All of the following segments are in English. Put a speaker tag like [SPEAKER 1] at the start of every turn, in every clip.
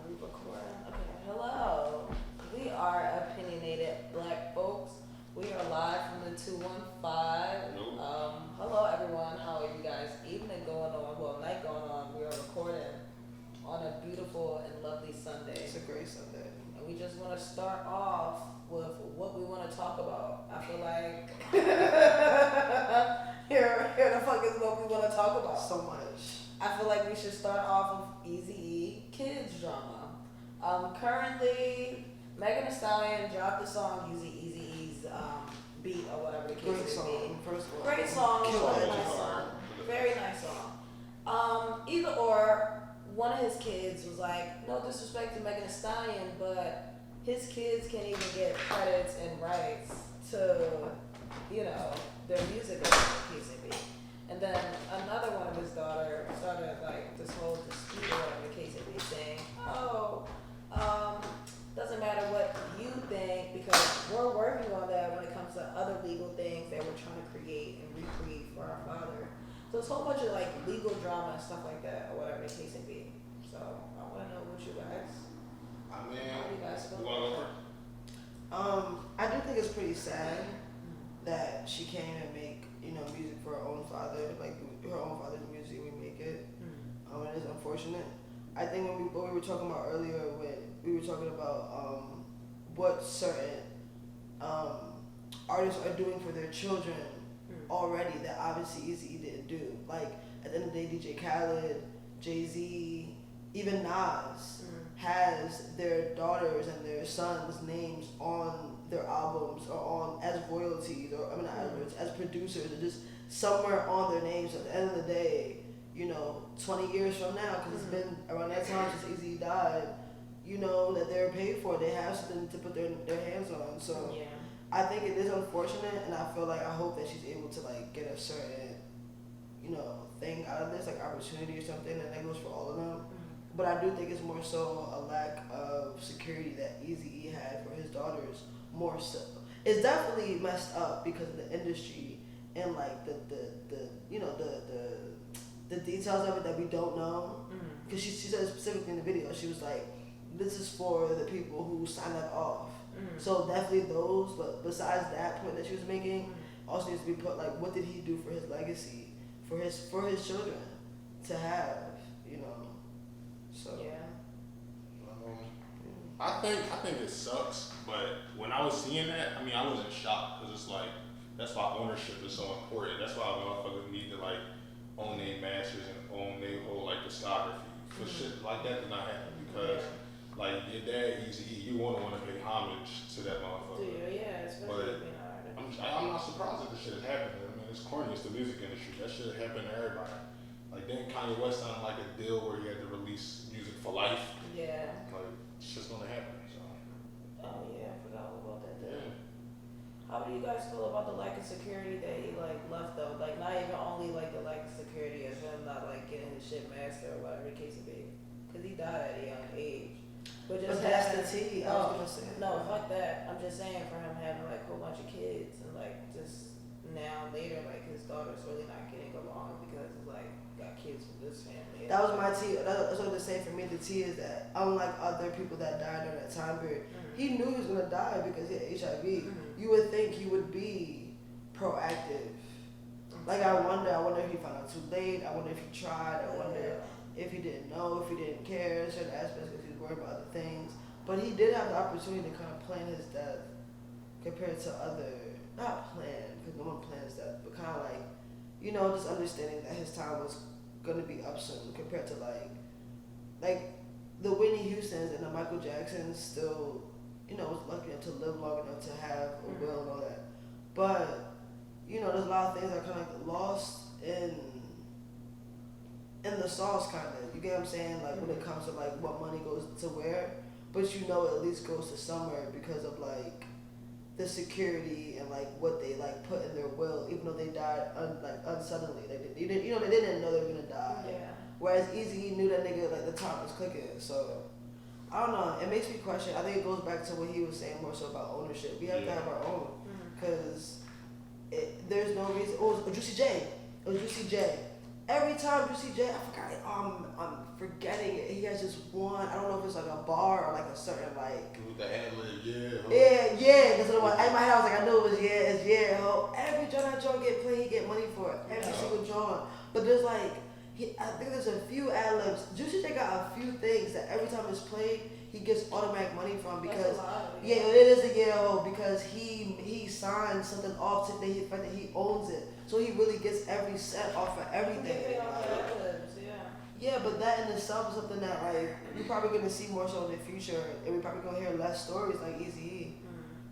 [SPEAKER 1] We recording? Okay. Hello. We are opinionated black folks. We are live from the 215. Hello everyone. How are you guys? Evening going on. Well, night going on. We are recording on a beautiful and lovely Sunday.
[SPEAKER 2] It's a great Sunday.
[SPEAKER 1] And we just want to start off with what we want to talk about. I feel like here the fuck is what we want to talk about.
[SPEAKER 2] So much.
[SPEAKER 1] I feel like we should start off with Eazy-E kids drama. Currently, Megan Thee Stallion dropped the song using Eazy-E's beat or whatever the case
[SPEAKER 2] Great
[SPEAKER 1] may
[SPEAKER 2] song.
[SPEAKER 1] be.
[SPEAKER 2] First of all.
[SPEAKER 1] Great song,
[SPEAKER 2] Kill
[SPEAKER 1] very
[SPEAKER 2] it.
[SPEAKER 1] nice song, very nice song. Either or, one of his kids was like, no disrespect to Megan Thee Stallion, but his kids can't even get credits and rights to, you know, their music or whatever the case may be. And then another one of his daughters started like this whole dispute or whatever the case may be, saying, doesn't matter what you think because we're working on that when it comes to other legal things that we're trying to create and recreate for our father. So it's a whole bunch of like legal drama and stuff like that or whatever the case may be. So I want to know what you guys.
[SPEAKER 3] I mean,
[SPEAKER 1] How do you guys feel?
[SPEAKER 3] you want to go first?
[SPEAKER 2] I do think it's pretty sad that she can't even make, music for her own father, like her own father's music, we make it. It is unfortunate. I think what we were talking about earlier, when we were talking about what certain artists are doing for their children already that obviously Eazy-E didn't do. Like at the end of the day, DJ Khaled, Jay-Z, even Nas has their daughters and their sons' names on their albums or on as royalties or not as royalties, as producers or just somewhere on their names. At the end of the day, 20 years from now, because it's been around that time since Eazy died, that they're paid for. They have something to put their hands on. So
[SPEAKER 1] Yeah.
[SPEAKER 2] I think it is unfortunate, and I hope that she's able to like get a certain, thing out of this, like opportunity or something, and that goes for all of them. But I do think it's more so a lack of security that Eazy-E had for his daughters. More so, it's definitely messed up because of the industry and like the details of it that we don't know. Because she said specifically in the video, she was like, "This is for the people who signed that off." So definitely those. But besides that point that she was making, also needs to be put like, what did he do for his legacy, for his children to have, So
[SPEAKER 1] Yeah.
[SPEAKER 3] I think it sucks, but when I was seeing that, I wasn't shocked because it's like that's why ownership is so important. That's why motherfuckers need to like own their masters and own their whole like discography. For shit like that to not happen because like your dad Eazy-E, you want to pay homage to that motherfucker.
[SPEAKER 1] Yeah, especially being an artist.
[SPEAKER 3] I'm not surprised that this shit is happening. It's corny. It's the music industry. That shit happened to everybody. Like didn't Kanye West sign like a deal where he had to release music for life?
[SPEAKER 1] Yeah.
[SPEAKER 3] Like it's just gonna happen. So.
[SPEAKER 1] Oh yeah, I forgot all about that. How do you guys feel about the lack of security that he like left though? Like not even only like the lack of security of him not like getting his shit mastered or whatever the case may be, because he died at a young age. But just
[SPEAKER 2] that's the
[SPEAKER 1] having,
[SPEAKER 2] tea. I was gonna say.
[SPEAKER 1] No, fuck that. I'm just saying for him having like a whole bunch of kids and like just now later like his daughter's really not getting along because it's like got kids with this family.
[SPEAKER 2] That was my tea. That's what they're saying for me. The tea is that unlike other people that died during that time period, he knew he was gonna die because he had HIV. You would think he would be proactive. Like I wonder if he found out too late. I wonder if he tried. I wonder if he didn't know, if he didn't care, certain aspects, if he was worried about other things. But he did have the opportunity to kind of plan his death compared to other, not plan, because no one plans death, but kind of like, just understanding that his time was gonna be up soon compared to like the Whitney Houstons and the Michael Jacksons still, was lucky enough to live long enough to have a will and all that. But, there's a lot of things that are kind of like lost in the sauce, kind of. You get what I'm saying? Like when it comes to like what money goes to where, but it at least goes to somewhere because of like the security and like what they like put in their will, even though they died unsuddenly. Like they didn't know they were gonna die.
[SPEAKER 1] Yeah.
[SPEAKER 2] Whereas Eazy knew that nigga like the time was clicking. So I don't know. It makes me question. I think it goes back to what he was saying more so about ownership. We have to have our own because there's no reason. It was Juicy J. every time you see Jay, I forgot. I'm forgetting it. He has this one. I don't know if it's like a bar or like a certain like.
[SPEAKER 3] With the ad-lib, yeah.
[SPEAKER 2] Yeah. That's what it was. In my head, I was like, I knew it was it's ho. Every joint that John get played, he get money for it. Every single joint. But there's like, I think there's a few ad libs. Juicy J got a few things that every time it's played, he gets automatic money from because it is a ho because he signed something off to the fact that he owns it. So he really gets every cent off of everything. Yeah, but that in itself is something that like we're probably gonna see more so in the future, and we're probably gonna hear less stories like Eazy-E.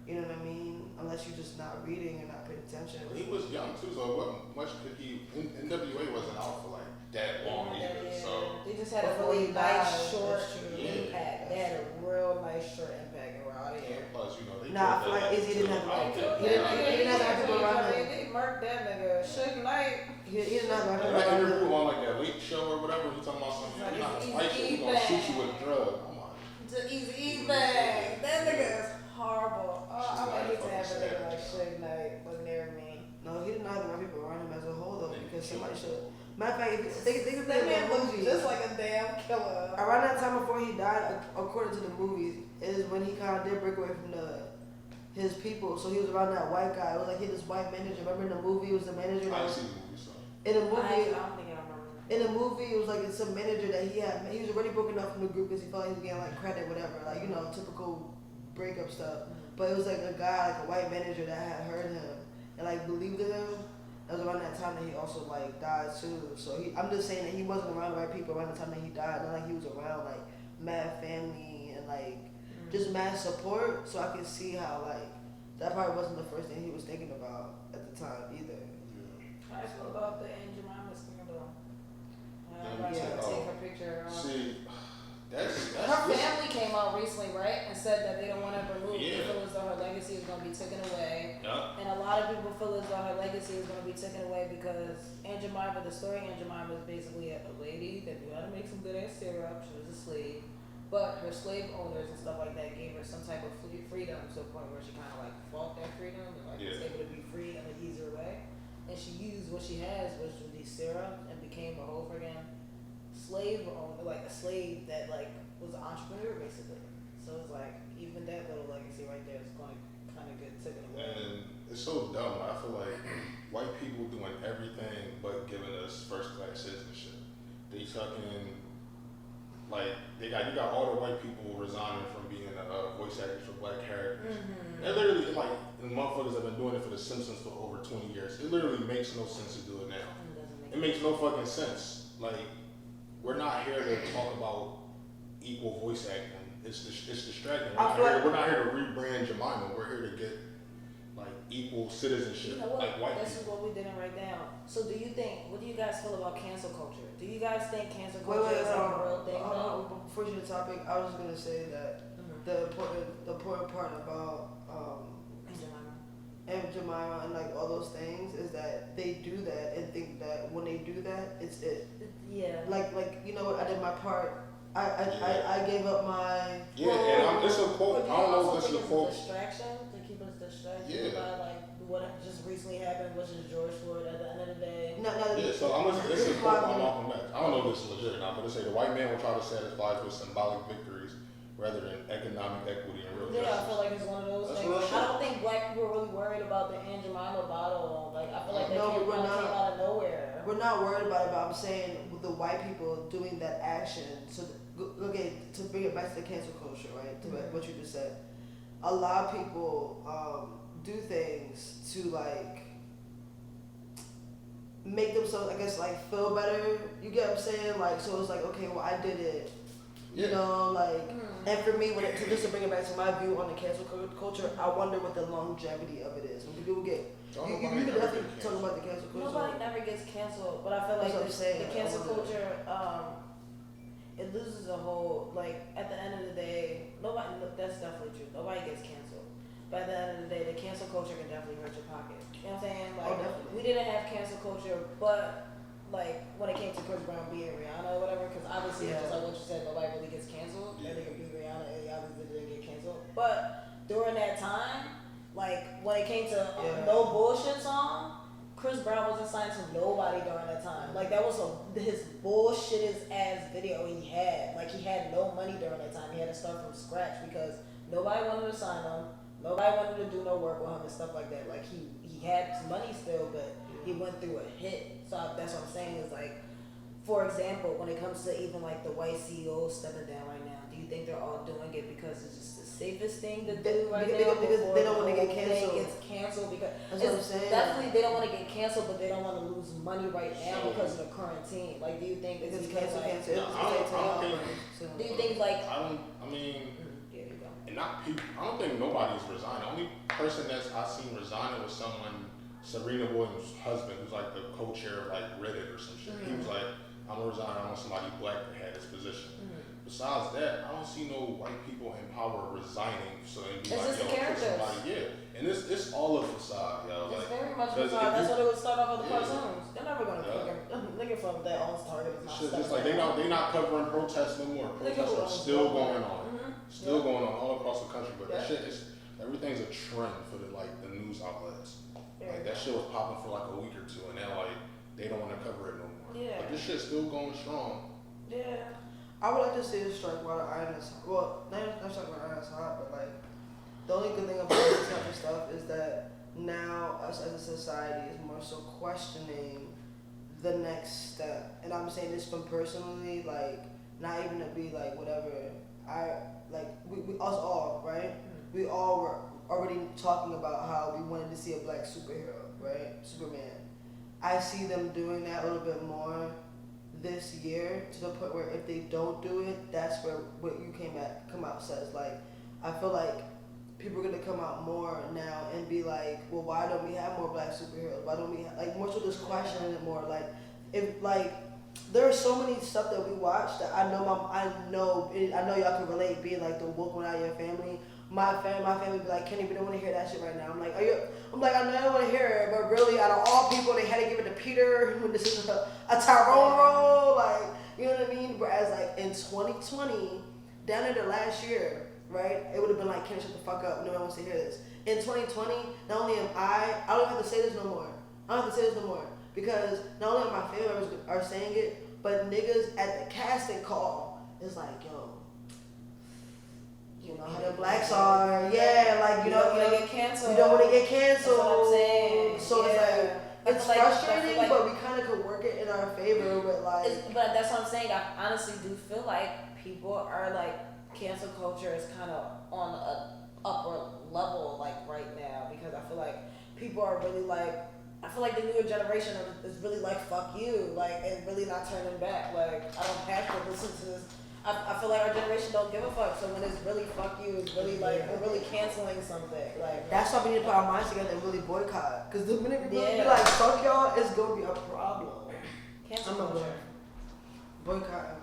[SPEAKER 2] You know what I mean? Unless you're just not reading and not paying attention.
[SPEAKER 3] He was young too, so what much could he? NWA wasn't out for like that long either. So
[SPEAKER 1] they just had a really nice short impact. They had a real nice short impact around here.
[SPEAKER 3] Plus, you know, they
[SPEAKER 2] I feel like Eazy didn't have like he didn't have people around him.
[SPEAKER 1] They murked that nigga. Suge Knight.
[SPEAKER 2] He didn't have like
[SPEAKER 3] that interview on like that Late Show or whatever. He talking about something. You're not a white shit. We gonna shoot you with a drug. I'm like,
[SPEAKER 1] the Eazy-E thing. That nigga is horrible. I might hate to have a nigga like Suge Knight look near me.
[SPEAKER 2] No, he didn't have enough people around him as a whole though, because somebody should. Matter of fact, they could
[SPEAKER 1] that man looks just like a damn killer.
[SPEAKER 2] Around that time before he died, according to the movies, is when he kind of did break away from his people. So he was around that white guy. It was like he had this white manager. Remember in the movie, it was the manager.
[SPEAKER 3] I see the movie, so.
[SPEAKER 2] In the movie,
[SPEAKER 1] I don't think I remember.
[SPEAKER 2] In the movie, it was like some manager that he had. He was already broken up from the group because he felt like he was getting like credit, whatever, like typical breakup stuff. But it was like a guy, like a white manager that had heard him and like believed in him. That was around that time that he also like died too. So I'm just saying that he wasn't around the right people around the time that he died. Not like he was around like mad family and like just mad support. So I can see how like that probably wasn't the first thing he was thinking about at the time either.
[SPEAKER 1] How do you feel about the Aunt Jemima scandal?
[SPEAKER 3] Yeah,
[SPEAKER 1] take her picture.
[SPEAKER 3] See, that's
[SPEAKER 1] her family came out recently, right, and said that they don't want her removed. They feel as though her legacy is going to be taken away.
[SPEAKER 3] Yeah.
[SPEAKER 1] And a lot of people feel as though her legacy is going to be taken away because Aunt Jemima, the story of Aunt Jemima is basically a lady that knew how to make some good ass syrup. She was a slave. But her slave owners and stuff like that gave her some type of freedom to a point where she kind of like fought that freedom and like was able to be free in an easier way. And she used what she has, which was these syrup, and became a whole friggin' slave owner, like a slave that like was an entrepreneur basically. So it's like even that little legacy right there is going to kind of get taken away.
[SPEAKER 3] And it's so dumb. I feel like white people doing everything but giving us first class citizenship. They fucking like you got all the white people resigning from being voice actors for black characters. They literally like the motherfuckers have been doing it for The Simpsons for over 20 years. It literally makes no sense to do it now. It makes no fucking sense. Like we're not here to talk about equal voice acting. It's distracting. We're not here to rebrand Jemima. We're here to get like equal citizenship.
[SPEAKER 1] You know what?
[SPEAKER 3] Like white
[SPEAKER 1] this
[SPEAKER 3] people.
[SPEAKER 1] is what we didn't write down. So what do you guys feel about cancel culture? Do you guys think cancel culture is like a real thing?
[SPEAKER 2] Before you the topic, I was just gonna say that the important part about Aunt Jemima and like all those things is that they do that and think that when they do that, it's it.
[SPEAKER 1] Yeah.
[SPEAKER 2] Like you know what? I did my part. I gave up my.
[SPEAKER 3] Yeah, and it's a quote. I don't know if this is a quote.
[SPEAKER 1] Distraction to keep us distracted
[SPEAKER 3] by
[SPEAKER 1] like what just recently happened, which is George Floyd at the end of the day.
[SPEAKER 3] Yeah, so this is a quote by Malcolm X. I don't know if this is legit or not, but it say the white man will try to satisfy with symbolic victories rather than economic equity and real justice.
[SPEAKER 1] Yeah, I feel like it's one of those things. I don't think black people are really worried about the Aunt Jemima bottle. Like I feel like that came out of nowhere.
[SPEAKER 2] We're not worried about it, but I'm saying with the white people doing that action. So okay, to bring it back to the cancel culture, right? To what you just said, a lot of people do things to like make themselves, I guess, like feel better. You get what I'm saying? Like, so it's like, okay, well, I did it. You know, like, and for me, just to bring it back to my view on the cancel culture, I wonder what the longevity of it is. When people get, you can definitely talk about the cancel culture.
[SPEAKER 1] Nobody never gets canceled, but I feel like the cancel culture, it loses a whole, like, at the end of the day, that's definitely true. Nobody gets canceled. But at the end of the day, the cancel culture can definitely hurt your pocket. You know what I'm saying? Like, we didn't have cancel culture, but like when it came to Chris Brown being Rihanna or whatever, because obviously just like what you said, nobody really gets canceled. That nigga beat Rihanna and he obviously didn't get canceled. But during that time, like when it came to No Bullshit song, Chris Brown wasn't signed to nobody during that time. Like that was his bullshitted ass video he had. Like he had no money during that time. He had to start from scratch because nobody wanted to sign him. Nobody wanted to do no work with him and stuff like that. Like he had money still, but he went through a hit. So that's what I'm saying is like, for example, when it comes to even like the white CEOs stepping down right now, do you think they're all doing it because it's just the safest thing to do right now?
[SPEAKER 2] Because they don't want to get canceled.
[SPEAKER 1] Gets canceled because
[SPEAKER 2] that's what I'm saying.
[SPEAKER 1] Definitely they don't want to get canceled, but they don't want to lose money right now because of the current team. Like, do you think it's because
[SPEAKER 3] Do you think
[SPEAKER 1] like
[SPEAKER 3] I mean, and not people. I don't think nobody's resigning. The only person that's I seen resigning was someone, Serena Williams' husband, who's like the co-chair of like Reddit or some shit. He was like, I'm gonna resign. I want somebody black to have this position. Besides that, I don't see no white people in power resigning. So it'd be
[SPEAKER 1] it's
[SPEAKER 3] like,
[SPEAKER 1] just
[SPEAKER 3] yo,
[SPEAKER 1] the characters.
[SPEAKER 3] somebody, yeah. And it's all a facade, yo.
[SPEAKER 1] It's
[SPEAKER 3] like,
[SPEAKER 1] very much a facade. That's what it would start off with the cartoons. They're never gonna nigga from that owns Target is not
[SPEAKER 3] shit, just like they not covering protests no more. Protests are still going on. Still going on all across the country. But that shit is everything's a trend for the news outlets. Like that shit was popping for like a week or two, and then like they don't want to cover it no more.
[SPEAKER 1] Yeah.
[SPEAKER 3] But this shit's still going strong.
[SPEAKER 1] Yeah.
[SPEAKER 2] I would like to see it strike while the iron is hot. Well, not strike while the iron is hot, but like the only good thing about this type of stuff is that now us as a society is more so questioning the next step. And I'm saying this from personally, like not even to be like whatever. We us all, right? We all were already talking about how we wanted to see a black superhero, right? Superman. I see them doing that a little bit more this year to the point where if they don't do it, that's where what you come out says. Like, I feel like people are gonna come out more now and be like, well, why don't we have more black superheroes? Why don't we have, like more so just questioning it more? Like, if like there are so many stuff that we watch that I know y'all can relate. Being like the woke one out of your family. My family be like, Kenny, we don't want to hear that shit right now. I'm like, I'm like, I know I don't want to hear it, but really, out of all people, they had to give it to Peter when this is a Tyrone role, like, you know what I mean? Whereas, like, in 2020, down into last year, right, it would have been like, Kenny, shut the fuck up, no one wants to hear this. In 2020, not only am I don't have to say this no more. Because not only are my family members are saying it, but niggas at the casting call is like, yo, you know how the blacks are, you don't want to get canceled. You don't want to get canceled.
[SPEAKER 1] That's what I'm saying.
[SPEAKER 2] So it's frustrating, but we kind of could work it in our favor.
[SPEAKER 1] But that's what I'm saying. I honestly do feel like people are like cancel culture is kind of on an upper level like right now because I feel like people are really like. I feel like the newer generation is really like fuck you, like and really not turning back. Like I don't have to listen to this. I feel like our generation don't give a fuck. So when it's really fuck you, it's really like we're really canceling something. Like
[SPEAKER 2] that's why we need to put our minds together and really boycott. Because the minute we be like fuck y'all, it's gonna be a problem.
[SPEAKER 1] Cancel culture.
[SPEAKER 2] Boycott.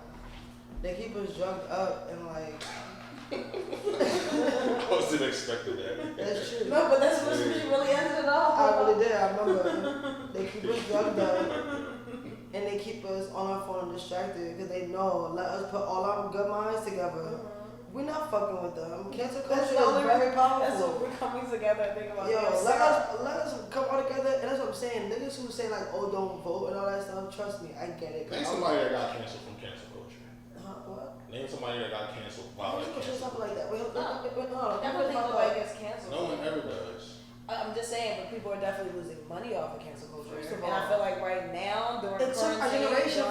[SPEAKER 2] They keep us drugged up and like.
[SPEAKER 3] I wasn't expecting that.
[SPEAKER 2] That's true.
[SPEAKER 1] No, but that's what she really ended it off.
[SPEAKER 2] I really did. I remember. They keep us drugged up. And they keep us on our phone and distracted because they know, let us put all our good minds together. We're not fucking with them. Cancel culture is very powerful.
[SPEAKER 1] That's what we're coming together and think about.
[SPEAKER 2] Yo, let us come all together, and that's what I'm saying. Niggas who say like, oh, don't vote and all that stuff, trust me, I get it.
[SPEAKER 3] Name somebody that got canceled from cancel culture.
[SPEAKER 2] What?
[SPEAKER 3] Name somebody that got canceled by like cancel.
[SPEAKER 2] Something like that.
[SPEAKER 1] Never think nobody gets canceled.
[SPEAKER 3] No one ever does.
[SPEAKER 1] I'm just saying, but people are definitely losing money off of cancel culture.
[SPEAKER 2] First of
[SPEAKER 1] and
[SPEAKER 2] all,
[SPEAKER 1] I feel like right now, during
[SPEAKER 2] it took our generation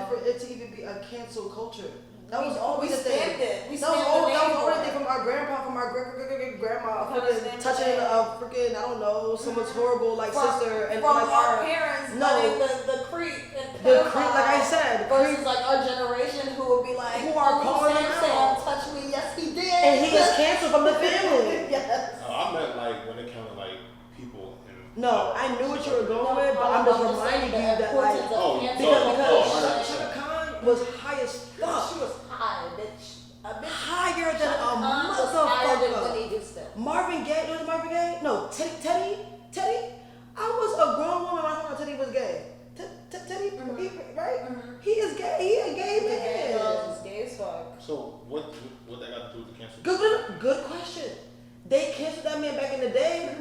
[SPEAKER 2] for it to even be a cancel culture. That was always the thing. That was always the thing from our grandpa, from our great grandma, touching freaking I don't know someone's horrible like sister and
[SPEAKER 1] from
[SPEAKER 2] like
[SPEAKER 1] our parents.
[SPEAKER 2] No,
[SPEAKER 1] the creep and
[SPEAKER 2] like I said,
[SPEAKER 1] versus like our generation who would be like,
[SPEAKER 2] who are calling him out.
[SPEAKER 1] Touch me, yes he did,
[SPEAKER 2] and he is canceled from the family.
[SPEAKER 1] Yes.
[SPEAKER 3] I meant like when it comes to like people.
[SPEAKER 2] No, I knew what you were going with, but I'm just reminding you that like because Shaka Khan was high as fuck.
[SPEAKER 1] She was high, bitch.
[SPEAKER 2] Higher than a motherfucker. Marvin Gaye, was Marvin Gaye? No, Teddy. I was a grown woman when I thought Teddy was gay. Teddy, right? He is gay. He a gay man.
[SPEAKER 1] He's gay as fuck.
[SPEAKER 3] So what that got to do with the cancel?
[SPEAKER 2] Good question. They canceled that man back in the day.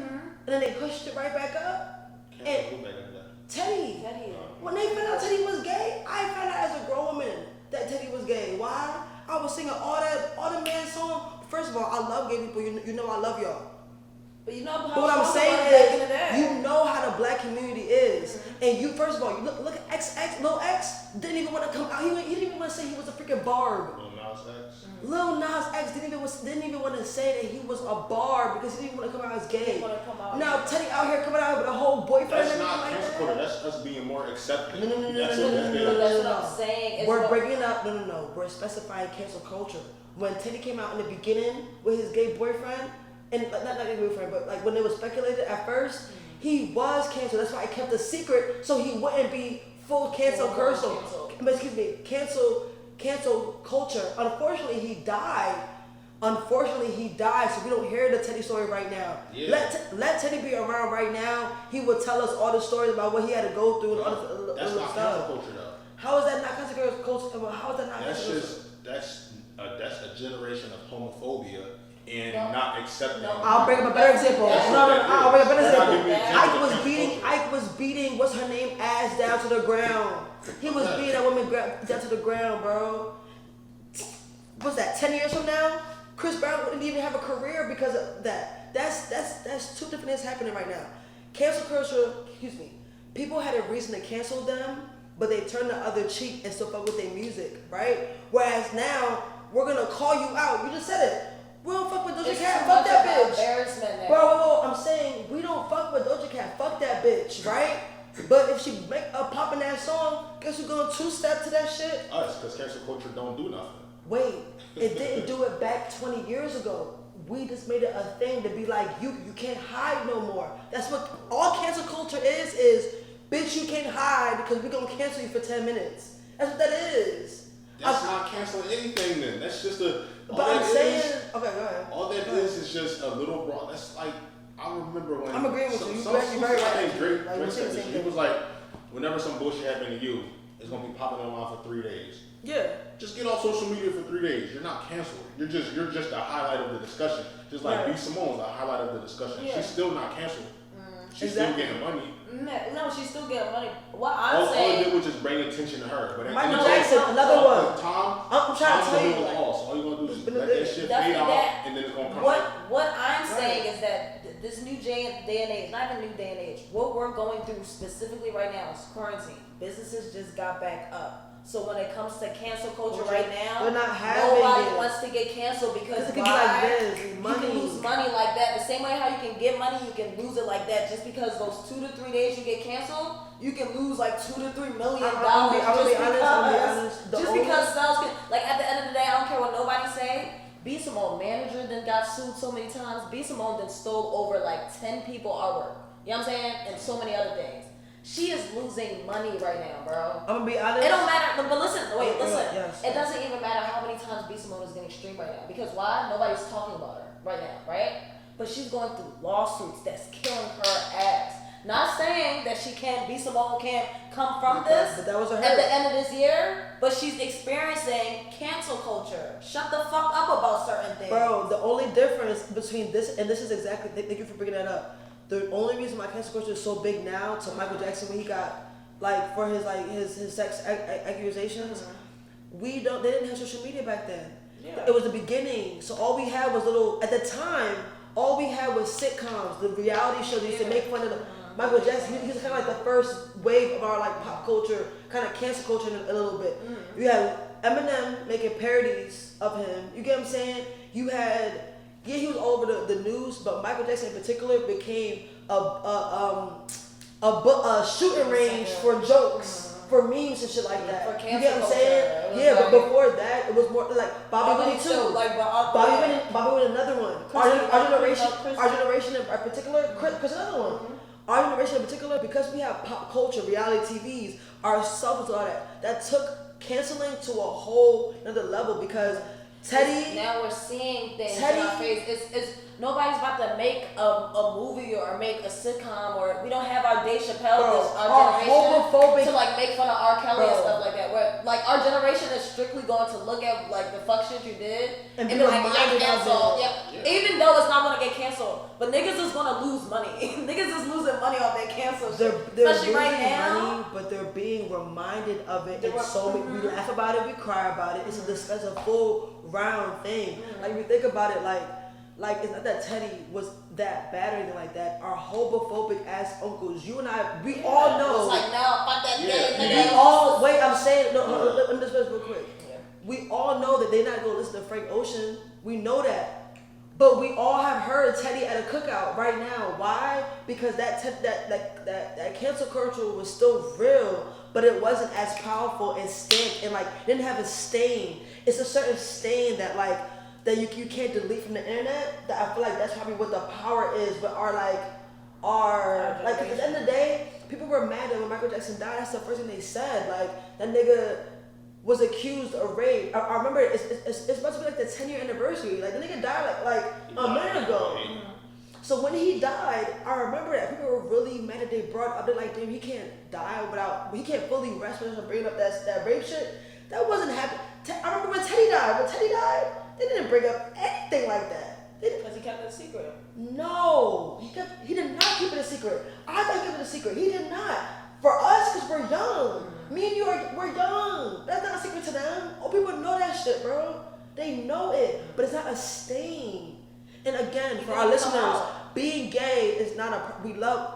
[SPEAKER 2] and then they pushed it right back up.
[SPEAKER 3] Cancel who back in the day?
[SPEAKER 2] Teddy.
[SPEAKER 1] Teddy.
[SPEAKER 2] When they found out Teddy was gay, I found out as a grown woman that Teddy was gay. Why? I was singing all the man song. First of all, I love gay people. You know I love y'all.
[SPEAKER 1] But you know how
[SPEAKER 2] But what I'm saying
[SPEAKER 1] back in the day.
[SPEAKER 2] is, you know how the black community is, and you first of all, you look at XX, Lil X didn't even want to come out. He didn't even want to say he was a freaking barb.
[SPEAKER 3] Lil Nas X.
[SPEAKER 2] Lil Nas X didn't even want to say that he was a barb because he didn't want to come out as gay.
[SPEAKER 1] Didn't wanna come out.
[SPEAKER 2] Now Teddy out here coming out with a whole boyfriend
[SPEAKER 3] That's
[SPEAKER 2] and
[SPEAKER 3] not
[SPEAKER 2] everything
[SPEAKER 3] cancel
[SPEAKER 2] like
[SPEAKER 3] culture.
[SPEAKER 2] that.
[SPEAKER 3] That's us being more accepting.
[SPEAKER 2] No.
[SPEAKER 3] That's what that is.
[SPEAKER 1] That's what I'm saying. It's
[SPEAKER 2] We're
[SPEAKER 1] what-
[SPEAKER 2] breaking up. No. We're specifying cancel culture. When Teddy came out in the beginning with his gay boyfriend, and not gay boyfriend, but like when it was speculated at first, he was canceled. That's why I kept a secret so he wouldn't be full cancel
[SPEAKER 1] Cancel.
[SPEAKER 2] But excuse me, cancel culture. Unfortunately, he died. So we don't hear the Teddy story right now.
[SPEAKER 3] Yeah.
[SPEAKER 2] Let Teddy be around right now. He will tell us all the stories about what he had to go through and other
[SPEAKER 3] That's not
[SPEAKER 2] stuff.
[SPEAKER 3] cancel culture though.
[SPEAKER 2] How is that not cancel culture? How is that not
[SPEAKER 3] That's
[SPEAKER 2] cancel
[SPEAKER 3] just that's a generation of homophobia and
[SPEAKER 1] No.
[SPEAKER 3] not accepting.
[SPEAKER 1] No.
[SPEAKER 2] I'll bring up a better example.
[SPEAKER 1] That's
[SPEAKER 2] No,
[SPEAKER 1] what
[SPEAKER 2] I'll bring up a better
[SPEAKER 3] That's not
[SPEAKER 2] example.
[SPEAKER 3] giving me an example of cancel culture.
[SPEAKER 2] Ike was beating, what's her name, ass down to the ground. He was beating that woman down to the ground, bro. What's that, 10 years from now? Chris Brown wouldn't even have a career because of that. That's two different things happening right now. Cancel culture, people had a reason to cancel them, but they turned the other cheek and still fuck with their music, right? Whereas now, we're gonna call you out. You just said it. We don't fuck with Doja
[SPEAKER 1] It's
[SPEAKER 2] Cat.
[SPEAKER 1] too
[SPEAKER 2] Fuck
[SPEAKER 1] much
[SPEAKER 2] that
[SPEAKER 1] about
[SPEAKER 2] bitch.
[SPEAKER 1] embarrassment now.
[SPEAKER 2] Bro, I'm saying we don't fuck with Doja Cat. Fuck that bitch, right? But if she make a poppin' ass song, guess who's gonna two-step to that shit?
[SPEAKER 3] Us, because cancel culture don't do nothing.
[SPEAKER 2] Wait, it didn't do it back 20 years ago. We just made it a thing to be like, you can't hide no more. That's what all cancel culture is bitch, you can't hide because we gonna cancel you for 10 minutes. That's what that is.
[SPEAKER 3] That's not canceling anything then. That's just a.
[SPEAKER 2] But I'm saying, okay, go ahead.
[SPEAKER 3] All that is just a little broad. That's like, I remember when.
[SPEAKER 2] I'm agreeing with you.
[SPEAKER 3] Some,
[SPEAKER 2] You're very
[SPEAKER 3] I
[SPEAKER 2] right.
[SPEAKER 3] think Drake
[SPEAKER 2] Like, we're saying
[SPEAKER 3] said
[SPEAKER 2] the
[SPEAKER 3] this.
[SPEAKER 2] same
[SPEAKER 3] He
[SPEAKER 2] thing.
[SPEAKER 3] was like, whenever some bullshit happened to you, it's gonna be popping online for 3 days.
[SPEAKER 2] Yeah.
[SPEAKER 3] Just get off social media for 3 days. You're not canceled. You're just a highlight of the discussion. Just like
[SPEAKER 2] Right.
[SPEAKER 3] B. Simone's a highlight of the discussion.
[SPEAKER 1] Yeah.
[SPEAKER 3] She's still not canceled. She's
[SPEAKER 2] Exactly.
[SPEAKER 3] still getting money.
[SPEAKER 1] No, she's still getting money. What
[SPEAKER 3] All
[SPEAKER 1] I'm
[SPEAKER 3] it
[SPEAKER 1] saying.
[SPEAKER 3] did was just bring attention to her. But
[SPEAKER 2] Michael
[SPEAKER 1] No,
[SPEAKER 2] Jackson,
[SPEAKER 1] no,
[SPEAKER 2] another
[SPEAKER 1] no.
[SPEAKER 2] one.
[SPEAKER 3] Tom,
[SPEAKER 2] I'm trying to tell you,
[SPEAKER 3] the
[SPEAKER 2] like,
[SPEAKER 3] law. So all you gonna do is
[SPEAKER 2] but
[SPEAKER 3] let
[SPEAKER 2] the-
[SPEAKER 3] that shit
[SPEAKER 1] That's
[SPEAKER 3] fade out,
[SPEAKER 1] that-
[SPEAKER 3] and then it's gonna come.
[SPEAKER 1] What I'm
[SPEAKER 2] Right.
[SPEAKER 1] saying is that this new day and age, not even new day and age, what we're going through specifically right now is quarantine. Businesses just got back up. So when it comes to cancel culture right now,
[SPEAKER 2] They're not having
[SPEAKER 1] nobody
[SPEAKER 2] it.
[SPEAKER 1] wants to get canceled because
[SPEAKER 2] It could be
[SPEAKER 1] why?
[SPEAKER 2] like this,
[SPEAKER 1] You
[SPEAKER 2] money.
[SPEAKER 1] can lose money like that. The same way how you can get money, you can lose it like that. Just because those 2 to 3 days you get canceled, you can lose like $2 to $3 million
[SPEAKER 2] I'm gonna be honest. The
[SPEAKER 1] just
[SPEAKER 2] only-
[SPEAKER 1] because sales can, like at the end of the day, I don't care what nobody say. B. Simone manager then got sued so many times. B. Simone then stole over like 10 people artwork. You know what I'm saying? And so many other things. She is losing money right now, bro.
[SPEAKER 2] I'm gonna be honest.
[SPEAKER 1] It don't matter. But listen, wait, listen.
[SPEAKER 2] Yes.
[SPEAKER 1] It doesn't even matter how many times B. Simone is getting streamed right now. Because why? Nobody's talking about her right now, right? But she's going through lawsuits that's killing her ass. Not saying that B. Simone can't come from this
[SPEAKER 2] But that was a
[SPEAKER 1] at
[SPEAKER 2] hurt.
[SPEAKER 1] the end of this year, but she's experiencing cancel culture. Shut the fuck up about certain things.
[SPEAKER 2] Bro, the only difference between this and this is exactly, thank you for bringing that up. The only reason why cancel culture is so big now to Michael Jackson when he got like for his sex accusations, they didn't have social media back then.
[SPEAKER 1] Yeah.
[SPEAKER 2] It was the beginning, so all we had was at the time, all we had was sitcoms, the reality shows used to make fun of Michael Jackson. He was kind of like the first wave of our like pop culture, kind of cancel culture a little bit. You had Eminem making parodies of him. You get what I'm saying? You had. Yeah, he was all over the news, but Michael Jackson in particular became a shooting range for jokes, for memes and shit like that.
[SPEAKER 1] For
[SPEAKER 2] You get what I'm
[SPEAKER 1] cancel
[SPEAKER 2] saying?
[SPEAKER 1] culture. It was
[SPEAKER 2] Yeah, but
[SPEAKER 1] like-
[SPEAKER 2] before that, it was more like Bobby Whitney too.
[SPEAKER 1] Like,
[SPEAKER 2] Bobby Whitney, another one. Our generation in particular, Chris another one. Our generation in particular, because we have pop culture, reality TVs, our self all that took canceling to a whole another level because Teddy.
[SPEAKER 1] Now we're seeing things
[SPEAKER 2] Teddy.
[SPEAKER 1] in our face. It's nobody's about to make a movie or make a sitcom, or we don't have our Dave Chappelle, our generation,
[SPEAKER 2] homophobic
[SPEAKER 1] to like make fun of R. Kelly and
[SPEAKER 2] Bro.
[SPEAKER 1] stuff like that. Where like our generation is strictly going to look at like the fuck shit you did
[SPEAKER 2] And be
[SPEAKER 1] be like,
[SPEAKER 2] reminded
[SPEAKER 1] yeah,
[SPEAKER 2] of
[SPEAKER 1] canceled.
[SPEAKER 2] it.
[SPEAKER 1] Yeah. Even though it's not gonna get canceled, but niggas is gonna lose money. Niggas is losing money off that cancel shit.
[SPEAKER 2] They're
[SPEAKER 1] Especially right
[SPEAKER 2] losing
[SPEAKER 1] now.
[SPEAKER 2] money, but they're being reminded of it.
[SPEAKER 1] They
[SPEAKER 2] And
[SPEAKER 1] were-
[SPEAKER 2] so we laugh about it, we cry about it. It's a full round thing. Like we think about it, like it's not that Teddy was that bad or anything like that. Our homophobic ass uncles, you and I, we all know.
[SPEAKER 1] It's like, no, fuck that
[SPEAKER 3] Yeah.
[SPEAKER 1] gay
[SPEAKER 2] We
[SPEAKER 1] nigga.
[SPEAKER 2] all wait. I'm saying no. Let me just finish real quick.
[SPEAKER 1] Yeah.
[SPEAKER 2] We all know that they're not gonna listen to Frank Ocean. We know that, but we all have heard Teddy at a cookout right now. Why? Because that cancel culture was still real, but it wasn't as powerful and stamped and like didn't have a stain. It's a certain stain that that you can't delete from the internet. That I feel like that's probably what the power is. But our like at the end of the day, people were mad that when Michael Jackson died, that's the first thing they said. Like that nigga was accused of rape. I remember it's about to be like the 10-year anniversary. Like the nigga died like a minute ago. So when he died, I remember that people were really mad that they brought up. They're like, damn, he can't die he can't fully rest without bringing up that rape shit. That wasn't happening. I remember when Teddy died, they didn't bring up anything like that.
[SPEAKER 1] Because he kept it a secret.
[SPEAKER 2] No, he did not keep it a secret. I thought he kept it a secret. He did not. For us, because we're young. Me and you we're young. That's not a secret to them. Oh, people know that shit, bro. They know it, but it's not a stain. And again, for our listeners, being gay is not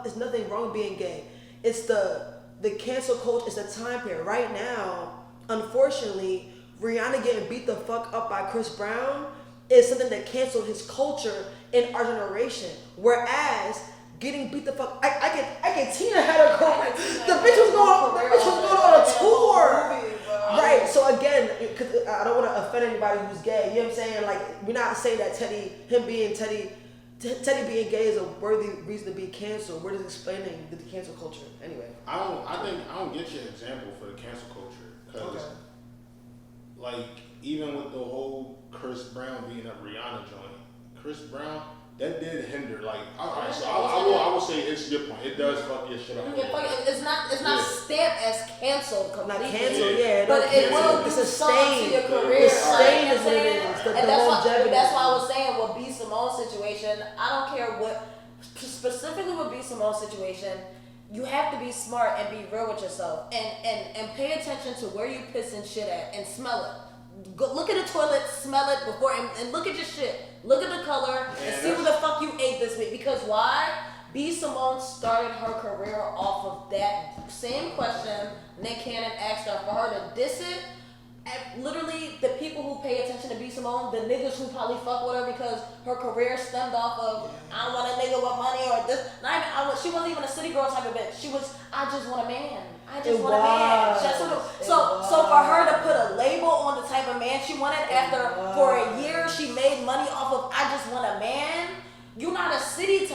[SPEAKER 2] there's nothing wrong with being gay. It's the cancel culture. It's the time period. Right now, unfortunately, Rihanna getting beat the fuck up by Chris Brown is something that canceled his culture in our generation. Whereas getting beat the fuck, I get Tina had a career. The bitch was going on a tour. Right. So again, because I don't want to offend anybody who's gay. You know what I'm saying? Like we're not saying that Teddy being gay is a worthy reason to be canceled. We're just explaining the cancel culture. Anyway.
[SPEAKER 3] I don't get your example for the cancel culture because, like, even with the whole Chris Brown beating up Rihanna joint, Chris Brown that did hinder. Like, alright, so I will say it's your point. It does fuck your shit up.
[SPEAKER 1] It's not stamped as canceled completely.
[SPEAKER 2] Not canceled, yeah.
[SPEAKER 1] But it will do
[SPEAKER 2] it's a
[SPEAKER 1] something
[SPEAKER 2] stain.
[SPEAKER 1] to your career.
[SPEAKER 2] The stain is what it is.
[SPEAKER 1] And that's why I was saying with B. Simone's situation, I don't care what, specifically with B. Simone's situation, you have to be smart and be real with yourself and pay attention to where you pissing shit at and smell it. Go look at the toilet, smell it before, and look at your shit. Look at the color and see what the fuck you ate this week. Because why? B. Simone started her career off of that same question Nick Cannon asked her. For her to diss it, and literally the people who pay attention to B. Simone, the niggas who probably fuck with her because her career stemmed off of I don't want a nigga with money or this. She wasn't even a city girl type of bitch. She was I just want a man. I just want a man. So for her to put a label on the type of man she wanted after for a year she made money off of I just want a man. You're not a city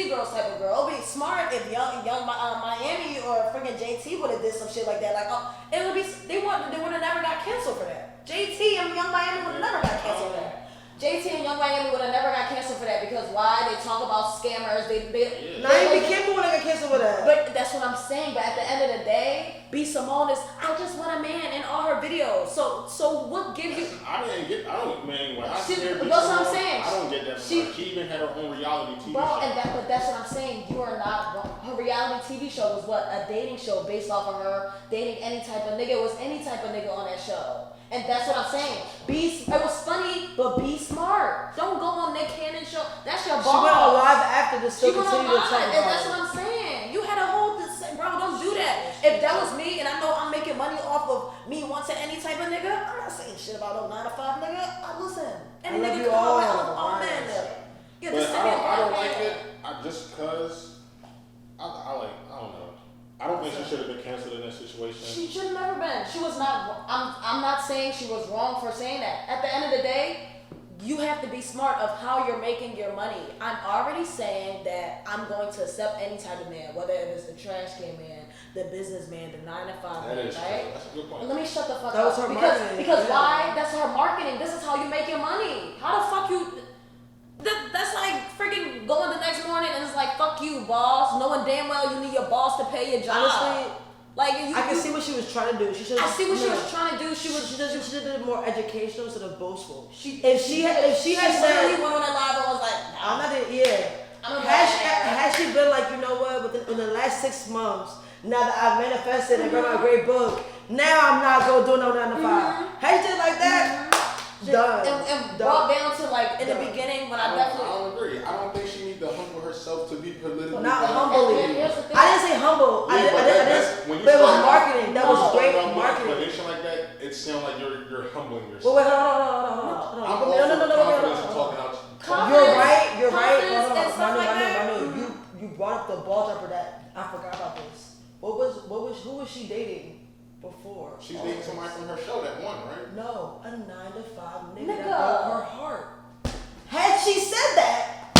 [SPEAKER 1] girls type of girl. It'd be smart if young Miami or freaking JT would have did some shit like that. Like, it would be they would have never got canceled for that. JT and Young Miami would have never got canceled for that. JT and Young Miami would have never got canceled for that because why? They talk about scammers.
[SPEAKER 2] Naomi Campbell would have got canceled for that.
[SPEAKER 1] But that's what I'm saying. But at the end of the day, B. Simone is I just want a man in all her videos. So what gives you?
[SPEAKER 3] I don't man. When I
[SPEAKER 1] That's
[SPEAKER 3] hear
[SPEAKER 1] what I'm saying.
[SPEAKER 3] I don't get that. She even had her own reality TV
[SPEAKER 1] Bro,
[SPEAKER 3] show.
[SPEAKER 1] but that's what I'm saying. You are not wrong. Her reality TV show was what? A dating show based off of her dating any type of nigga. It was any type of nigga on that show. And that's what I'm saying. It was funny, but be smart. Don't go on Nick Cannon show. That's your boss.
[SPEAKER 2] She went on live after this.
[SPEAKER 1] She went on live, and that's what I'm saying. You had a whole bro. Don't do that. If that was me, and I know I'm making money off of me wanting any type of nigga, I'm not saying shit about no 9 to 5 nigga. Listen, any nigga come on, I love all men. Yeah,
[SPEAKER 3] but I don't like it. Just cause I don't know. I don't think she should have been canceled in that situation.
[SPEAKER 1] She should have never been. She was not. I'm not saying she was wrong for saying that. At the end of the day, you have to be smart of how you're making your money. I'm already saying that I'm going to accept any type of man, whether it is the trash can man, the businessman, the 9 to 5 man, right?
[SPEAKER 3] That's a good point.
[SPEAKER 1] Let me shut the fuck
[SPEAKER 2] That
[SPEAKER 1] up.
[SPEAKER 2] was her marketing.
[SPEAKER 1] Because why? That's her marketing. This is how how you make your money. How the fuck you? That's like freaking going the next morning and it's like, fuck you, boss. Knowing damn well you need your boss to pay your job.
[SPEAKER 2] Honestly,
[SPEAKER 1] like
[SPEAKER 2] I can see what she was trying to do.
[SPEAKER 1] I see what she was trying to do. She
[SPEAKER 2] did it more educational instead of boastful.
[SPEAKER 1] If she had
[SPEAKER 2] said,
[SPEAKER 1] went on that live and was like,
[SPEAKER 2] I'm not it. Yeah. Had she been like, you know what? Within the last 6 months, now that I've manifested and read my great book, now I'm not gonna do no 9 to 5. Had she did like that? Done.
[SPEAKER 1] And brought down to like in the beginning when I
[SPEAKER 3] don't agree. I don't think she needs to humble herself to be politically.
[SPEAKER 2] Not humbly. I didn't say humble.
[SPEAKER 3] Yeah,
[SPEAKER 2] I didn't. But it was marketing. That was great marketing.
[SPEAKER 3] Explanation like that, it sounds like you're humbling yourself.
[SPEAKER 2] Wait, hold on.
[SPEAKER 3] I'm all for talking out.
[SPEAKER 2] You're right.
[SPEAKER 1] Manu,
[SPEAKER 2] You brought up the ball dropper that I forgot about this. Who was she dating before?
[SPEAKER 3] She's dating somebody from her show that won, right?
[SPEAKER 2] No, a 9 to 5 nigga that broke her heart. Had she said that,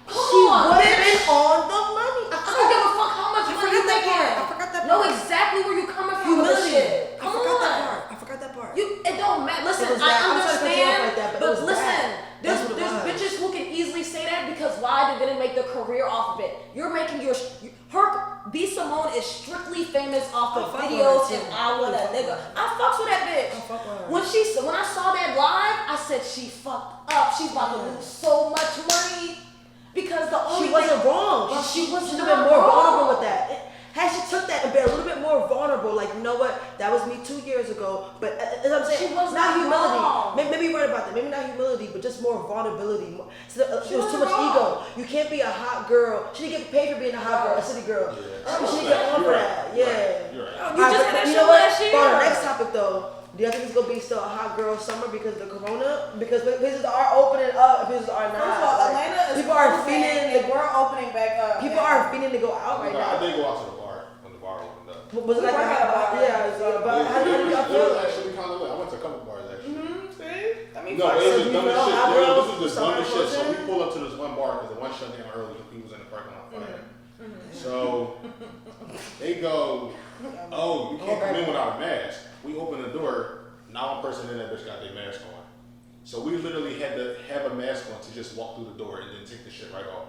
[SPEAKER 2] she would have been on the money.
[SPEAKER 1] I don't give a fuck how much money you making.
[SPEAKER 2] I forgot that part.
[SPEAKER 1] Know exactly where you coming from.
[SPEAKER 2] Humility.
[SPEAKER 1] Shit.
[SPEAKER 2] I forgot that part.
[SPEAKER 1] It don't matter. Listen,
[SPEAKER 2] I
[SPEAKER 1] understand.
[SPEAKER 2] like that,
[SPEAKER 1] but
[SPEAKER 2] it was
[SPEAKER 1] listen,
[SPEAKER 2] bad.
[SPEAKER 1] there's bitches who can easily say that because why? They didn't make the career off of it. You're making her. B. Simone is strictly famous off of videos and I want that nigga. I fucks with that bitch. When I saw that live, I said she fucked up. She's about to lose so much money because the only
[SPEAKER 2] she wasn't wrong. She should have been more vulnerable with that. Had she took that and been a little bit more vulnerable, like, you know what, that was me 2 years ago, but as I'm saying,
[SPEAKER 1] she was
[SPEAKER 2] not humility.
[SPEAKER 1] Wrong.
[SPEAKER 2] Maybe you're right about that. Maybe not humility, but just more vulnerability. So it was too much ego. You can't be a hot girl. She didn't get paid for being a hot girl, a city girl.
[SPEAKER 3] Yeah.
[SPEAKER 2] She didn't get on for that. Yeah.
[SPEAKER 3] You're right.
[SPEAKER 1] You just had that
[SPEAKER 2] you
[SPEAKER 1] show
[SPEAKER 2] know what?
[SPEAKER 1] last year.
[SPEAKER 2] For our next topic though, do you think it's gonna be still a hot girl summer because of the corona? Because places are opening up, places are not.
[SPEAKER 1] First of all, Atlanta is
[SPEAKER 2] people are feeling.
[SPEAKER 1] we're opening back up.
[SPEAKER 2] People are feeling to go out right now.
[SPEAKER 3] I did go out to the bar when the bar opened up.
[SPEAKER 2] Was it like but how do y'all
[SPEAKER 3] It
[SPEAKER 2] feel?
[SPEAKER 3] was actually kind of lit. I went to a couple bars actually.
[SPEAKER 1] See? I mean,
[SPEAKER 3] No, it was
[SPEAKER 2] So
[SPEAKER 3] the
[SPEAKER 2] you
[SPEAKER 3] dumbest
[SPEAKER 2] feel
[SPEAKER 3] shit.
[SPEAKER 2] hot
[SPEAKER 3] This
[SPEAKER 2] girls
[SPEAKER 3] was the
[SPEAKER 2] summer
[SPEAKER 3] dumbest shit. So we
[SPEAKER 2] closing?
[SPEAKER 3] pulled up to this one bar because the one shut down early. He was in the parking lot fighting. So they go, oh, you can't come in without a mask. We open the door. Not one person in that bitch got their mask on. So we literally had to have a mask on to just walk through the door and then take the shit right off.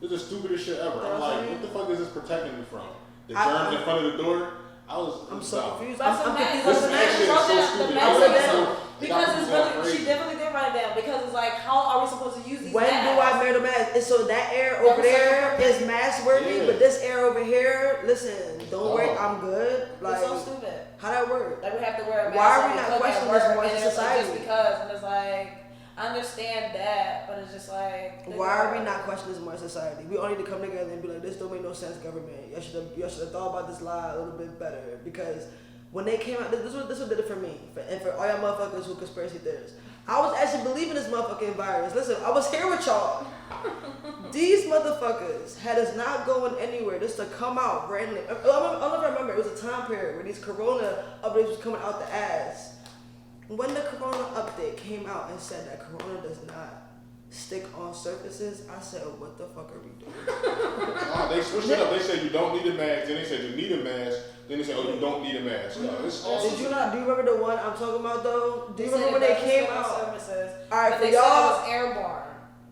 [SPEAKER 3] It was the stupidest shit ever. I'm like, what the fuck is this protecting me from? The germs in front of the door?
[SPEAKER 2] I'm so confused.
[SPEAKER 1] But
[SPEAKER 2] I'm confused.
[SPEAKER 3] This mask shit is so stupid. I was like,
[SPEAKER 1] because it's really, she definitely did write it down because it's like, how are we supposed to use these
[SPEAKER 2] When
[SPEAKER 1] masks?
[SPEAKER 2] do I wear the mask? And so that air over there is mask worthy,
[SPEAKER 3] Yeah.
[SPEAKER 2] but this air over here, listen, don't worry,
[SPEAKER 3] Oh.
[SPEAKER 2] I'm good. Like,
[SPEAKER 1] It's so stupid.
[SPEAKER 2] how that work?
[SPEAKER 1] Like we have to wear a mask.
[SPEAKER 2] Why are we
[SPEAKER 1] when
[SPEAKER 2] not
[SPEAKER 1] cook at
[SPEAKER 2] questioning this
[SPEAKER 1] work,
[SPEAKER 2] more as a
[SPEAKER 1] and it's like,
[SPEAKER 2] society?
[SPEAKER 1] Just because, and it's like, I understand that, but it's just like.
[SPEAKER 2] Why are we not questioning this more in society? We all need to come together and be like, this don't make no sense, government. Y'all should have thought about this lie a little bit better. Because when they came out, this what did it for me. And for all y'all motherfuckers who conspiracy theorists. I was actually believing this motherfucking virus. Listen, I was here with y'all. These motherfuckers had us not going anywhere just to come out randomly. I don't know if I remember, it was a time period where these corona updates was coming out the ass. When the corona update came out and said that corona does not stick on surfaces, I said, what the fuck are we doing?
[SPEAKER 3] They switched it up. They said you don't need a mask. Then they said you need a mask. Then they said, oh, you don't need a mask. No, it's all
[SPEAKER 2] Do you remember the one I'm talking about though? Do you remember when they came out?
[SPEAKER 1] Services,
[SPEAKER 2] Alright,
[SPEAKER 1] but
[SPEAKER 2] for
[SPEAKER 1] they said
[SPEAKER 2] y'all,
[SPEAKER 1] it was airborne.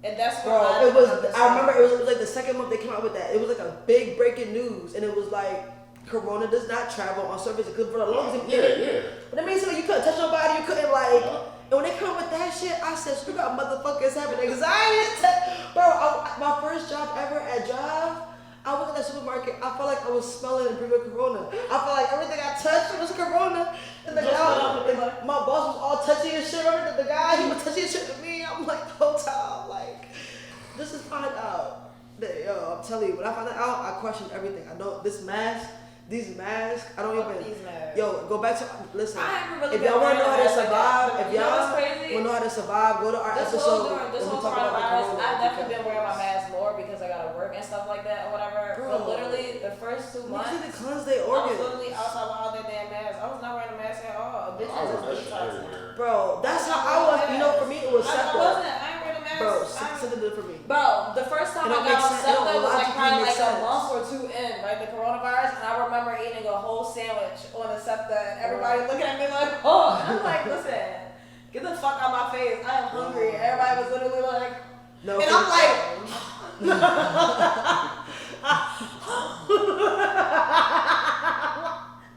[SPEAKER 1] And that's
[SPEAKER 2] bro,
[SPEAKER 1] what
[SPEAKER 2] it was, I remember it was like the second month they came out with that. It was like a big breaking news and it was like, corona does not travel on surfaces because for the longest
[SPEAKER 3] yeah.
[SPEAKER 2] But that means like you couldn't touch nobody, you couldn't like. And when they come with that shit, I said, screw up, motherfuckers having anxiety. Bro, my first job ever at job, I was in that supermarket. I felt like I was smelling and breathing corona. I felt like everything I touched was corona. And the guy, my boss was all touchy and shit. Remember the guy, he was touchy and shit to me. I'm like, the whole time, like, this is find out. Yo, I'm telling you, when I found that out, I questioned everything. I know these masks, I don't even.
[SPEAKER 1] These masks.
[SPEAKER 2] Yo, go back to listen.
[SPEAKER 1] I haven't really
[SPEAKER 2] if y'all want to know how to
[SPEAKER 1] like
[SPEAKER 2] survive,
[SPEAKER 1] that.
[SPEAKER 2] if
[SPEAKER 1] You know
[SPEAKER 2] y'all
[SPEAKER 1] what's crazy?
[SPEAKER 2] want to know how to survive, go to our
[SPEAKER 1] This
[SPEAKER 2] episode.
[SPEAKER 1] whole
[SPEAKER 2] when we talk about the
[SPEAKER 1] coronavirus,
[SPEAKER 2] corona.
[SPEAKER 1] I've definitely been wearing my mask more because I gotta work and stuff like that or whatever.
[SPEAKER 2] Bro.
[SPEAKER 1] But literally, the first 2
[SPEAKER 2] Niggas
[SPEAKER 1] months,
[SPEAKER 2] need to cleanse their
[SPEAKER 1] I was
[SPEAKER 2] organs.
[SPEAKER 1] literally outside with all that damn mask. I was not wearing a mask at all. A bitch
[SPEAKER 3] I
[SPEAKER 1] was
[SPEAKER 3] was
[SPEAKER 1] just
[SPEAKER 3] that shit
[SPEAKER 1] detoxing.
[SPEAKER 3] everywhere.
[SPEAKER 2] Bro, that's how I was. You know, for me, it was
[SPEAKER 1] I
[SPEAKER 2] SEPTA.
[SPEAKER 1] wasn't. I ain't wearing a mask.
[SPEAKER 2] Bro,
[SPEAKER 1] I-
[SPEAKER 2] SEPTA did it for me.
[SPEAKER 1] Bro, the first time
[SPEAKER 2] It
[SPEAKER 1] I
[SPEAKER 2] don't
[SPEAKER 1] got
[SPEAKER 2] make
[SPEAKER 1] on
[SPEAKER 2] sense. It
[SPEAKER 1] SEPTA
[SPEAKER 2] don't
[SPEAKER 1] was like
[SPEAKER 2] logically
[SPEAKER 1] probably
[SPEAKER 2] make
[SPEAKER 1] like a
[SPEAKER 2] sense.
[SPEAKER 1] month or 2 in, right? The coronavirus, and I remember eating a whole sandwich on a SEPTA, and everybody looking at me like, oh, and I'm like, listen, Get the fuck out my face. I am hungry. Everybody was literally like,
[SPEAKER 2] No,
[SPEAKER 1] and I'm like,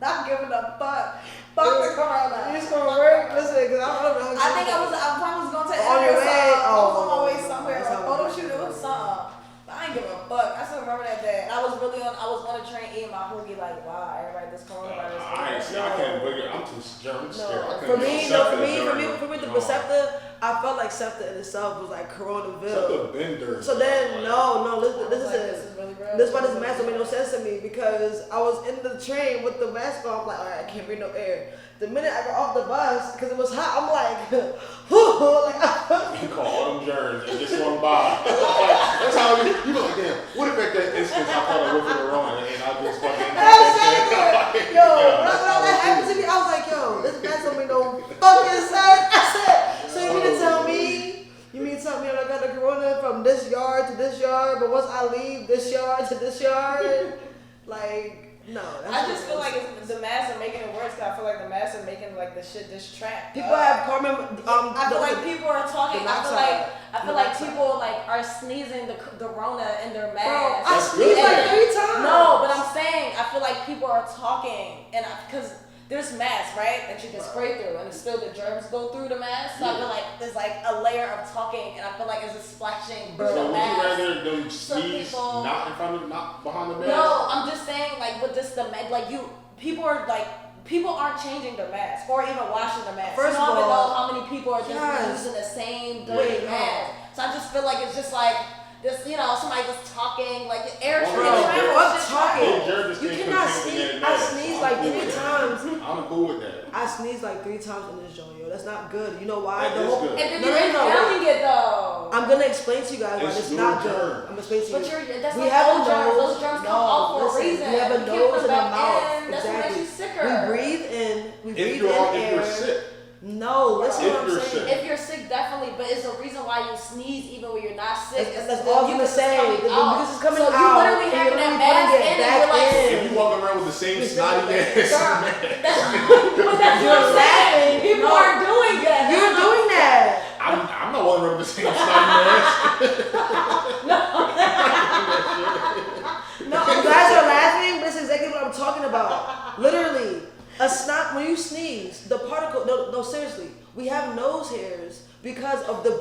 [SPEAKER 1] not giving a fuck. Fuck the corona.
[SPEAKER 2] You just gonna work? Listen, because I don't know.
[SPEAKER 1] I think I probably was going to
[SPEAKER 2] On your way?
[SPEAKER 1] I was on my way
[SPEAKER 2] Oh,
[SPEAKER 1] somewhere.
[SPEAKER 2] that's
[SPEAKER 1] A
[SPEAKER 2] how
[SPEAKER 1] photo
[SPEAKER 2] it
[SPEAKER 1] shoot, it was something. But I ain't give a fuck. I still remember that day. And I was on a train eating my hoagie like, wow, everybody, this coronavirus.
[SPEAKER 3] I can't believe it. I'm too scared. I'm scared. I
[SPEAKER 2] For
[SPEAKER 3] couldn't
[SPEAKER 2] me,
[SPEAKER 3] do
[SPEAKER 2] no,
[SPEAKER 3] SEPTA
[SPEAKER 2] for me, the
[SPEAKER 3] no.
[SPEAKER 2] receptor, I felt like SEPTA in itself was like Coronaville.
[SPEAKER 3] SEPTA been dirty.
[SPEAKER 2] So then, no, this
[SPEAKER 1] This is really real.
[SPEAKER 2] This is why this mask don't make no sense to me, because I was in the train with the mask on. I'm like, all right, I can't breathe no air. The minute I got off the bus, because it was hot, I'm like, like
[SPEAKER 3] You call all them germs and just swung by. That's how you be like, damn, what if at that instance I caught a whiff of the wrong and I just fucking
[SPEAKER 2] yo, when that happened to me, I was like, yo, this mask don't make no fucking sense. I said, so you mean to tell me? You mean to tell me I got the corona from this yard to this yard, but once I leave this yard to this yard, like, no.
[SPEAKER 1] I just feel like the masks are making it worse. Cause I feel like the masks are making like the shit this trap.
[SPEAKER 2] People have carbon.
[SPEAKER 1] I feel like people are talking. I feel like
[SPEAKER 2] monoxide.
[SPEAKER 1] people like are sneezing the Rona in their
[SPEAKER 2] Bro,
[SPEAKER 1] masks.
[SPEAKER 2] I sneezed like 3 times.
[SPEAKER 1] No, but I'm saying I feel like people are talking, and because there's masks, right, that you can spray through, and still the germs go through the mask. So I feel like there's like a layer of talking, and I feel like it's just splashing through
[SPEAKER 3] So
[SPEAKER 1] the
[SPEAKER 3] would you
[SPEAKER 1] mask.
[SPEAKER 3] rather them
[SPEAKER 1] Some
[SPEAKER 3] sneeze
[SPEAKER 1] people-
[SPEAKER 3] not in front of, not behind the mask?
[SPEAKER 1] No, I'm just saying like with this people aren't changing their mask or even washing the mask.
[SPEAKER 2] First
[SPEAKER 1] you don't
[SPEAKER 2] of
[SPEAKER 1] even
[SPEAKER 2] all,
[SPEAKER 1] know how many people are just
[SPEAKER 2] yes.
[SPEAKER 1] using the same dirty mask. So I just feel like it's just like this, somebody just talking like air
[SPEAKER 3] Bro,
[SPEAKER 1] travel.
[SPEAKER 2] what
[SPEAKER 1] shit
[SPEAKER 2] talking?
[SPEAKER 1] travel.
[SPEAKER 3] They germs
[SPEAKER 2] You
[SPEAKER 3] can't
[SPEAKER 2] cannot
[SPEAKER 3] contain
[SPEAKER 2] sneeze.
[SPEAKER 3] in
[SPEAKER 2] I
[SPEAKER 3] that mask.
[SPEAKER 2] sneezed
[SPEAKER 3] I'm
[SPEAKER 2] like
[SPEAKER 3] cool
[SPEAKER 2] 3
[SPEAKER 3] with
[SPEAKER 2] times.
[SPEAKER 3] that. I'm cool with that.
[SPEAKER 2] I sneezed like 3 times in this joint, yo. That's not good. You know why?
[SPEAKER 3] That is good.
[SPEAKER 1] And then
[SPEAKER 2] No,
[SPEAKER 1] you're
[SPEAKER 2] no, no,
[SPEAKER 1] inhaling it though.
[SPEAKER 2] I'm gonna explain to you guys why
[SPEAKER 3] It's
[SPEAKER 2] it's not
[SPEAKER 3] your
[SPEAKER 2] good.
[SPEAKER 3] germ.
[SPEAKER 2] I'm gonna explain to you.
[SPEAKER 1] But that's
[SPEAKER 2] We
[SPEAKER 1] like
[SPEAKER 2] have a
[SPEAKER 1] old germs.
[SPEAKER 2] nose.
[SPEAKER 1] Those germs come
[SPEAKER 2] No,
[SPEAKER 1] out for
[SPEAKER 2] listen,
[SPEAKER 1] a reason.
[SPEAKER 2] we have a
[SPEAKER 1] You can't
[SPEAKER 2] nose
[SPEAKER 1] put
[SPEAKER 2] and
[SPEAKER 1] them
[SPEAKER 2] a
[SPEAKER 1] back
[SPEAKER 2] mouth.
[SPEAKER 1] in. That's what makes you sicker.
[SPEAKER 2] We breathe in. We breathe
[SPEAKER 3] If you're
[SPEAKER 2] in air.
[SPEAKER 3] sick.
[SPEAKER 2] No, listen
[SPEAKER 3] If
[SPEAKER 2] what I'm
[SPEAKER 3] you're
[SPEAKER 2] saying.
[SPEAKER 3] sick.
[SPEAKER 1] If you're sick, definitely, but it's a reason why you sneeze even when you're not sick.
[SPEAKER 2] That's all I'm gonna say. The mucus is coming
[SPEAKER 1] so
[SPEAKER 2] out.
[SPEAKER 1] you literally
[SPEAKER 2] and
[SPEAKER 1] having
[SPEAKER 2] you're
[SPEAKER 1] that mask
[SPEAKER 2] putting it
[SPEAKER 1] in, and
[SPEAKER 2] back
[SPEAKER 1] you're like,
[SPEAKER 2] in.
[SPEAKER 3] If you walk around with the same snotty ass,
[SPEAKER 1] but that's what
[SPEAKER 2] You're
[SPEAKER 1] I'm saying.
[SPEAKER 2] laughing.
[SPEAKER 1] People
[SPEAKER 2] No.
[SPEAKER 1] are doing that.
[SPEAKER 2] You're doing that.
[SPEAKER 3] I'm not walking around with the same snotty mask.
[SPEAKER 2] No, you guys are laughing, but it's exactly what I'm talking about. Literally, a snot, when you sneeze, the particle, no, seriously, we have nose hairs because of the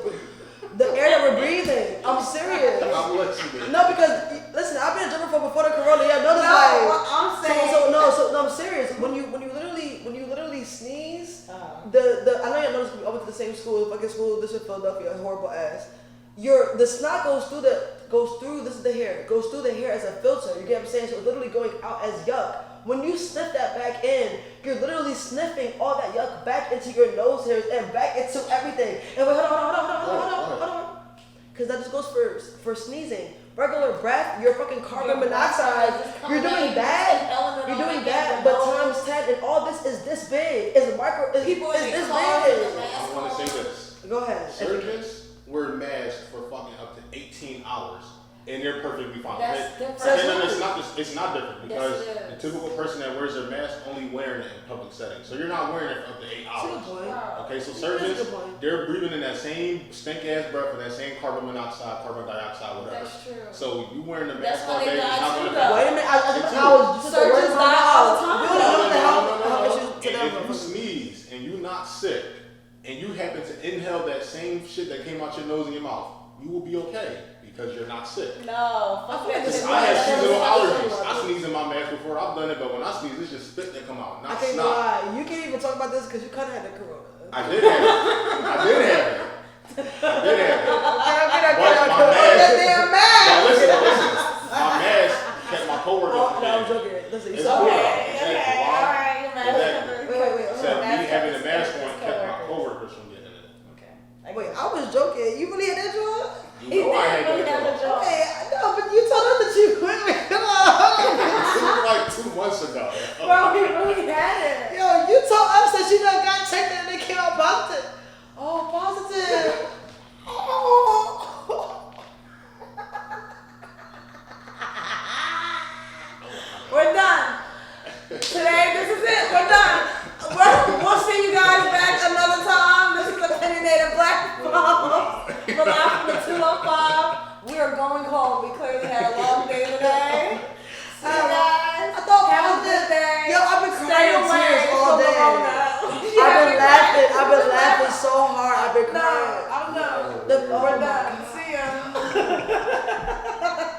[SPEAKER 2] air that we're breathing. I'm serious.
[SPEAKER 3] I'm listening.
[SPEAKER 2] No, because, listen, I've been a germaphobe before the corona. Yeah, notice like,
[SPEAKER 1] what I'm saying.
[SPEAKER 2] no, I'm serious. When you literally sneeze, I know y'all noticed I went to the same school, fucking school, this is Philadelphia, horrible ass. The snot goes through this is the hair, goes through the hair as a filter. You get what I'm saying? So it's literally going out as yuck. When you sniff that back in, you're literally sniffing all that yuck back into your nose hairs and back into everything. And wait, hold on. Because that just goes for sneezing. Regular breath, you're fucking carbon monoxide. You're doing that. You're doing that, but times 10, and all this is this big. It's micro.
[SPEAKER 1] People
[SPEAKER 2] It's
[SPEAKER 1] in
[SPEAKER 2] this
[SPEAKER 1] cars
[SPEAKER 2] big.
[SPEAKER 1] with the mask
[SPEAKER 3] I want to
[SPEAKER 1] on.
[SPEAKER 3] say this.
[SPEAKER 2] Go ahead.
[SPEAKER 3] Surgeons wear masks for fucking up to 18 hours, and they're perfectly fine.
[SPEAKER 1] That's different.
[SPEAKER 3] It's not different because
[SPEAKER 1] Yes, it
[SPEAKER 3] the
[SPEAKER 1] is.
[SPEAKER 3] typical person that wears their mask only wearing it in public settings. So you're not wearing it for up to 8
[SPEAKER 2] That's a
[SPEAKER 3] hours.
[SPEAKER 2] good point.
[SPEAKER 3] Okay, so
[SPEAKER 2] That's a
[SPEAKER 3] surgeons,
[SPEAKER 2] good point.
[SPEAKER 3] they're breathing in that same stink ass breath and that same carbon monoxide, carbon dioxide, whatever.
[SPEAKER 1] That's true.
[SPEAKER 3] So you wearing the
[SPEAKER 1] That's
[SPEAKER 3] mask
[SPEAKER 1] why
[SPEAKER 3] all
[SPEAKER 1] they
[SPEAKER 3] day, it's
[SPEAKER 1] die
[SPEAKER 3] not
[SPEAKER 1] too,
[SPEAKER 3] gonna
[SPEAKER 1] though.
[SPEAKER 2] Wait a minute. I was just
[SPEAKER 1] Surgeons
[SPEAKER 2] words in my
[SPEAKER 1] die all the
[SPEAKER 2] mouth.
[SPEAKER 1] time.
[SPEAKER 2] You don't know the health
[SPEAKER 3] No.
[SPEAKER 2] issues to
[SPEAKER 3] And
[SPEAKER 2] them.
[SPEAKER 3] if you sneeze and you're not sick and you happen to inhale that same shit that came out your nose and your mouth, you will be okay because you're not sick.
[SPEAKER 1] No, fuck that.
[SPEAKER 2] Listen,
[SPEAKER 3] I have seasonal allergies.
[SPEAKER 2] allergies.
[SPEAKER 3] I sneeze in my mask before. I've done it, but when I sneeze, it's just spit that come out,
[SPEAKER 2] I
[SPEAKER 3] not
[SPEAKER 2] can't
[SPEAKER 3] snot.
[SPEAKER 2] lie. You can't even talk about this because you kind of had the corona.
[SPEAKER 3] I did have it.
[SPEAKER 2] Okay.
[SPEAKER 3] But my
[SPEAKER 2] That damn mask.
[SPEAKER 3] Now listen. My mask kept my coworker
[SPEAKER 2] Oh,
[SPEAKER 3] from
[SPEAKER 2] no, I'm
[SPEAKER 3] getting it.
[SPEAKER 2] joking. Listen, you
[SPEAKER 3] It's
[SPEAKER 2] saw
[SPEAKER 3] cool.
[SPEAKER 2] me.
[SPEAKER 1] Okay, alright, your mask
[SPEAKER 3] Exactly.
[SPEAKER 1] covered.
[SPEAKER 2] Wait.
[SPEAKER 3] So me having the mask
[SPEAKER 1] It's
[SPEAKER 3] on kept my
[SPEAKER 1] coworkers.
[SPEAKER 3] coworkers from getting it.
[SPEAKER 1] Okay.
[SPEAKER 2] Wait, I was joking. You really had that job?
[SPEAKER 3] You know I had
[SPEAKER 1] really
[SPEAKER 3] that
[SPEAKER 1] had
[SPEAKER 3] job.
[SPEAKER 1] the job.
[SPEAKER 2] Okay,